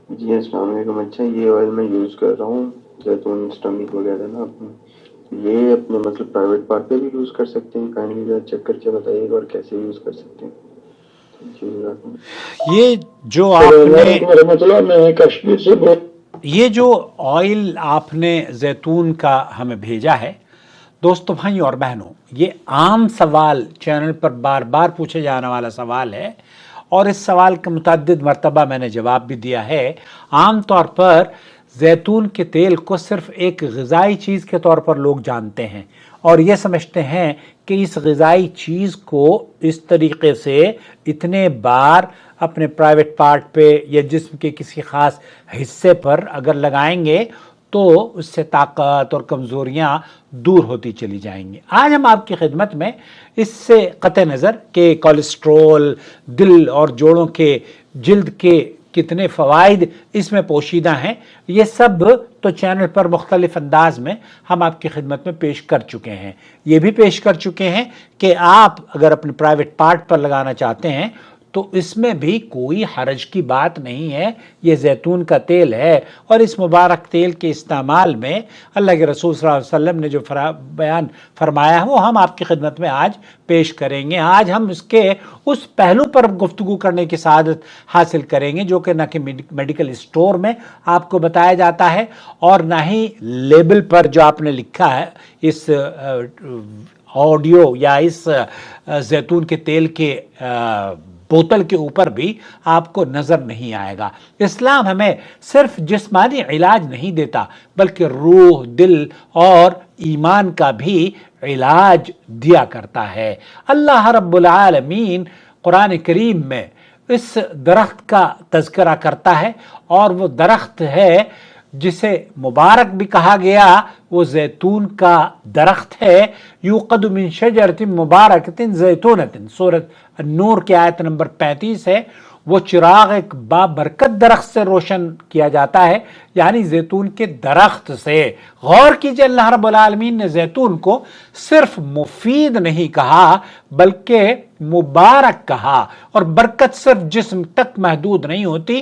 جی السلام علیکم. اچھا یہ آئل میں یوز کر رہا ہوں زیتون اسٹمک وغیرہ نا اپنے، یہ اپنے مطلب پرائیویٹ پارٹ پہ بھی یوز کر سکتے ہیں؟ کائنڈلی ذرا چیک کر کے بتائیے گا اور کیسے یوز کر سکتے ہیں. جی یہ جو آپ السلام نے علیکم ورحمۃ اللہ. میں کشمیر سے یہ جو آئل آپ نے زیتون کا ہمیں بھیجا ہے دوستوں بھائی اور بہنوں، یہ عام سوال چینل پر بار بار پوچھے جانے والا سوال ہے، اور اس سوال کا متعدد مرتبہ میں نے جواب بھی دیا ہے. عام طور پر زیتون کے تیل کو صرف ایک غذائی چیز کے طور پر لوگ جانتے ہیں، اور یہ سمجھتے ہیں کہ اس غذائی چیز کو اس طریقے سے اتنے بار اپنے پرائیویٹ پارٹ پہ یا جسم کے کسی خاص حصے پر اگر لگائیں گے تو اس سے طاقت اور کمزوریاں دور ہوتی چلی جائیں گی. آج ہم آپ کی خدمت میں اس سے قطع نظر کہ کولیسٹرول، دل اور جوڑوں کے جلد کے کتنے فوائد اس میں پوشیدہ ہیں، یہ سب تو چینل پر مختلف انداز میں ہم آپ کی خدمت میں پیش کر چکے ہیں. یہ بھی پیش کر چکے ہیں کہ آپ اگر اپنے پرائیویٹ پارٹ پر لگانا چاہتے ہیں تو اس میں بھی کوئی حرج کی بات نہیں ہے. یہ زیتون کا تیل ہے، اور اس مبارک تیل کے استعمال میں اللہ کے رسول صلی اللہ علیہ وسلم نے جو بیان فرمایا ہے وہ ہم آپ کی خدمت میں آج پیش کریں گے. آج ہم اس کے اس پہلو پر گفتگو کرنے کی سعادت حاصل کریں گے جو کہ نہ کہ میڈیکل اسٹور میں آپ کو بتایا جاتا ہے اور نہ ہی لیبل پر جو آپ نے لکھا ہے اس آڈیو یا اس زیتون کے تیل کے بوتل کے اوپر بھی آپ کو نظر نہیں آئے گا. اسلام ہمیں صرف جسمانی علاج نہیں دیتا بلکہ روح، دل اور ایمان کا بھی علاج دیا کرتا ہے. اللہ رب العالمین قرآن کریم میں اس درخت کا تذکرہ کرتا ہے، اور وہ درخت ہے جسے مبارک بھی کہا گیا، وہ زیتون کا درخت ہے. یوقد من شجرۃ مبارکۃ زیتونۃ، سورۃ النور کی آیت نمبر 35 ہے. وہ چراغ ایک بابرکت درخت سے روشن کیا جاتا ہے، یعنی زیتون کے درخت سے. غور کیجئے، اللہ رب العالمین نے زیتون کو صرف مفید نہیں کہا بلکہ مبارک کہا. اور برکت صرف جسم تک محدود نہیں ہوتی،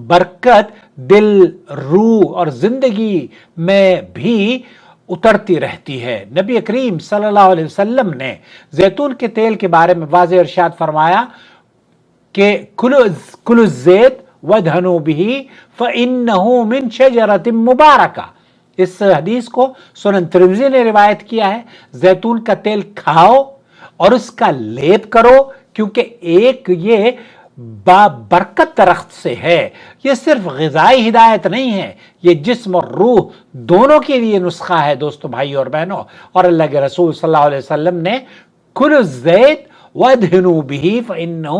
برکت دل، روح اور زندگی میں بھی اترتی رہتی ہے. نبی کریم صلی اللہ علیہ وسلم نے زیتون کے تیل کے بارے میں واضح ارشاد فرمایا کہ کلوا الزیت وادہنوا بہ فإنہ من شجرۃ مبارکہ. اس حدیث کو سنن ترمذی نے روایت کیا ہے. زیتون کا تیل کھاؤ اور اس کا لیپ کرو، کیونکہ ایک یہ بابرکت درخت سے ہے. یہ صرف غذائی ہدایت نہیں ہے، یہ جسم اور روح دونوں کے لیے نسخہ ہے دوستو، بھائی اور بہنوں. اور اللہ کے رسول صلی اللہ علیہ وسلم نے کلوا الزیت وادہنوا بہ فإنہ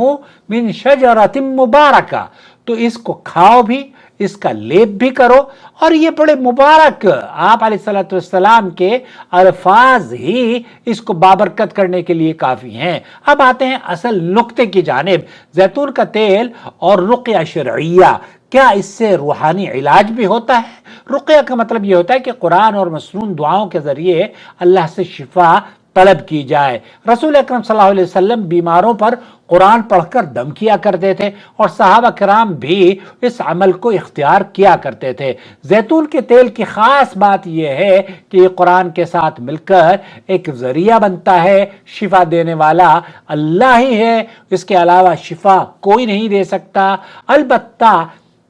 من شجرۃ مبارکہ، تو اس کو کھاؤ بھی، اس کا لیپ بھی کرو. اور یہ بڑے مبارک آپ علیہ الصلوۃ والسلام کے الفاظ ہی اس کو بابرکت کرنے کے لیے کافی ہیں. اب آتے ہیں اصل نقطے کی جانب. زیتون کا تیل اور رقیہ شرعیہ، کیا اس سے روحانی علاج بھی ہوتا ہے؟ رقیہ کا مطلب یہ ہوتا ہے کہ قرآن اور مسنون دعاؤں کے ذریعے اللہ سے شفا طلب کی جائے. رسول اکرم صلی اللہ علیہ وسلم بیماروں پر قرآن پڑھ کر دم کیا کرتے تھے، اور صحابہ کرام بھی اس عمل کو اختیار کیا کرتے تھے. زیتون کے تیل کی خاص بات یہ ہے کہ یہ قرآن کے ساتھ مل کر ایک ذریعہ بنتا ہے. شفا دینے والا اللہ ہی ہے، اس کے علاوہ شفا کوئی نہیں دے سکتا. البتہ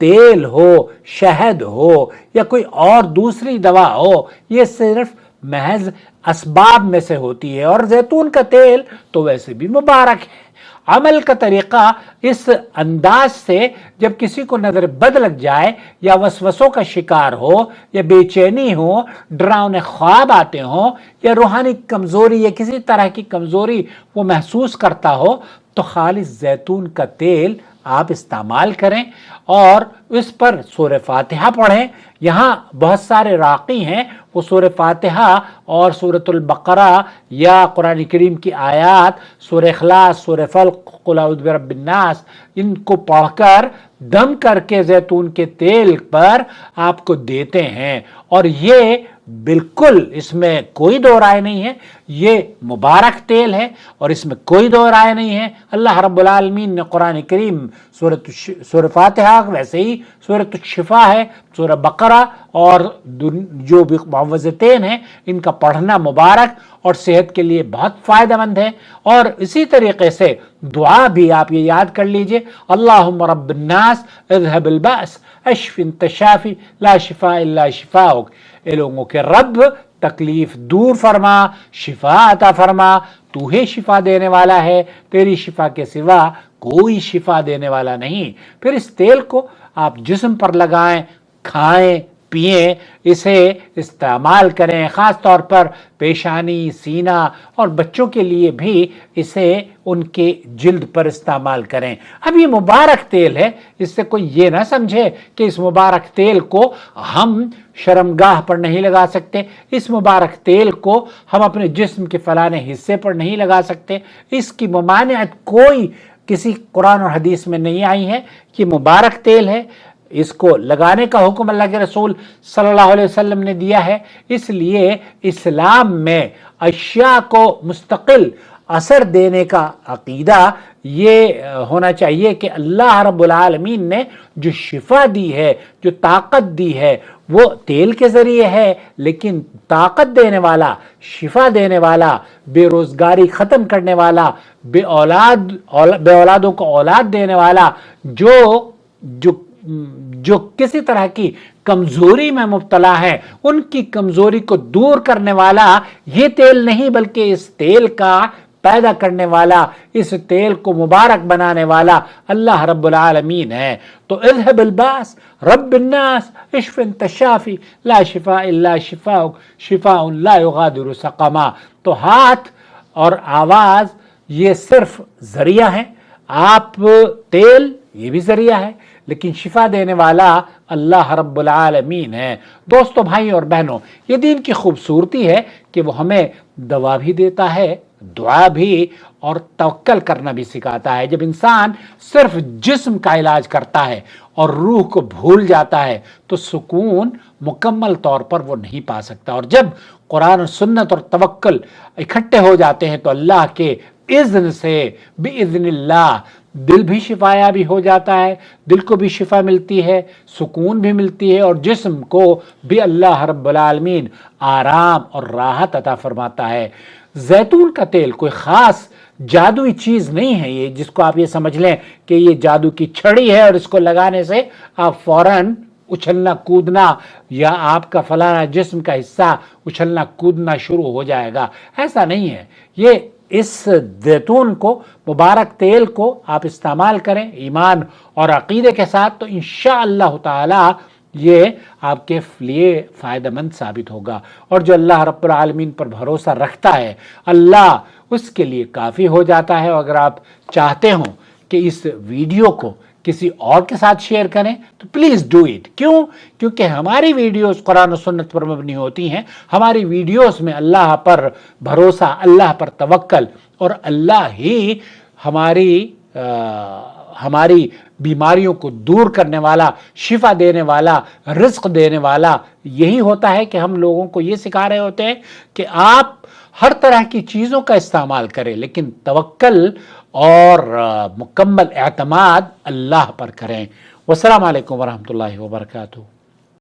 تیل ہو، شہد ہو یا کوئی اور دوسری دوا ہو، یہ صرف محض اسباب میں سے ہوتی ہے، اور زیتون کا تیل تو ویسے بھی مبارک ہے. عمل کا طریقہ اس انداز سے، جب کسی کو نظر بد لگ جائے یا وسوسوں کا شکار ہو یا بے چینی ہو، ڈراؤنے خواب آتے ہوں یا روحانی کمزوری یا کسی طرح کی کمزوری وہ محسوس کرتا ہو، تو خالص زیتون کا تیل آپ استعمال کریں اور اس پر سورہ فاتحہ پڑھیں. یہاں بہت سارے راقی ہیں، وہ سورہ فاتحہ اور سورۃ البقرہ یا قرآن کریم کی آیات، سورہ اخلاص، سورہ فلق، قل اعوذ برب الناس، ان کو پڑھ کر دم کر کے زیتون کے تیل پر آپ کو دیتے ہیں. اور یہ بالکل اس میں کوئی دو رائے نہیں ہے، یہ مبارک تیل ہے اور اس میں کوئی دو رائے نہیں ہے۔ اللہ رب العالمین نے قرآن کریم سورہ فاتحہ، ویسے ہی سورۃ الشفا ہے، سورہ بقرہ اور جو بھی معوذتین ہیں ان کا پڑھنا مبارک اور صحت کے لیے بہت فائدہ مند ہے۔ اور اسی طریقے سے دعا بھی آپ یہ یاد کر لیجئے، اللہم رب الناس اذهب البأس اشف انت شافی لا شفاء الا شفاؤک، اے لوگوں کے رب تکلیف دور فرما، شفا عطا فرما، تو ہی شفا دینے والا ہے، تیری شفا کے سوا کوئی شفا دینے والا نہیں۔ پھر اس تیل کو آپ جسم پر لگائیں، کھائیں، پئیں، اسے استعمال کریں، خاص طور پر پیشانی، سینہ اور بچوں کے لیے بھی اسے ان کے جلد پر استعمال کریں۔ اب یہ مبارک تیل ہے، اس سے کوئی یہ نہ سمجھے کہ اس مبارک تیل کو ہم شرمگاہ پر نہیں لگا سکتے، اس مبارک تیل کو ہم اپنے جسم کے فلانے حصے پر نہیں لگا سکتے۔ اس کی ممانعت کوئی کسی قرآن اور حدیث میں نہیں آئی ہے کہ مبارک تیل ہے، اس کو لگانے کا حکم اللہ کے رسول صلی اللہ علیہ وسلم نے دیا ہے۔ اس لیے اسلام میں اشیاء کو مستقل اثر دینے کا عقیدہ یہ ہونا چاہیے کہ اللہ رب العالمین نے جو شفا دی ہے، جو طاقت دی ہے، وہ تیل کے ذریعے ہے، لیکن طاقت دینے والا، شفا دینے والا، بے روزگاری ختم کرنے والا، بے اولادوں کو اولاد دینے والا، جو کسی طرح کی کمزوری میں مبتلا ہے، ان کی کمزوری کو دور کرنے والا یہ تیل نہیں، بلکہ اس تیل کا پیدا کرنے والا، اس تیل کو مبارک بنانے والا اللہ رب العالمین ہے۔ تو اذهب الباس رب الناس اشف انت شافی لا شفاء الا شفاؤک شفاء لا یغادر سقما۔ تو ہاتھ اور آواز یہ صرف ذریعہ ہیں، آپ تیل یہ بھی ذریعہ ہے، لیکن شفا دینے والا اللہ رب العالمین ہے۔ دوستو، بھائی اور بہنوں، یہ دین کی خوبصورتی ہے کہ وہ ہمیں دوا بھی دیتا ہے، دعا بھی، اور توکل کرنا بھی سکھاتا ہے۔ جب انسان صرف جسم کا علاج کرتا ہے اور روح کو بھول جاتا ہے تو سکون مکمل طور پر وہ نہیں پا سکتا، اور جب قرآن و سنت اور توکل اکٹھے ہو جاتے ہیں تو اللہ کے اذن سے، باذن اللہ، دل بھی شفایا بھی ہو جاتا ہے، دل کو بھی شفا ملتی ہے، سکون بھی ملتی ہے، اور جسم کو بھی اللہ رب العالمین آرام اور راحت عطا فرماتا ہے۔ زیتون کا تیل کوئی خاص جادوئی چیز نہیں ہے یہ جس کو آپ یہ سمجھ لیں کہ یہ جادو کی چھڑی ہے اور اس کو لگانے سے آپ فوراً اچھلنا کودنا یا آپ کا فلانا جسم کا حصہ اچھلنا کودنا شروع ہو جائے گا، ایسا نہیں ہے۔ یہ اس زیتون کو، مبارک تیل کو آپ استعمال کریں ایمان اور عقیدے کے ساتھ، تو انشاءاللہ تعالی یہ آپ کے لیے فائدہ مند ثابت ہوگا۔ اور جو اللہ رب العالمین پر بھروسہ رکھتا ہے، اللہ اس کے لیے کافی ہو جاتا ہے۔ اور اگر آپ چاہتے ہوں کہ اس ویڈیو کو کسی اور کے ساتھ شیئر کریں تو پلیز ڈو اٹ۔ کیوں؟ کیونکہ ہماری ویڈیوز قرآن و سنت پر مبنی ہوتی ہیں، ہماری ویڈیوز میں اللہ پر بھروسہ، اللہ پر توکل، اور اللہ ہی ہماری بیماریوں کو دور کرنے والا، شفا دینے والا، رزق دینے والا یہی ہوتا ہے کہ ہم لوگوں کو یہ سکھا رہے ہوتے ہیں کہ آپ ہر طرح کی چیزوں کا استعمال کریں، لیکن توکل اور مکمل اعتماد اللہ پر کریں۔ والسلام علیکم ورحمۃ اللہ وبرکاتہ۔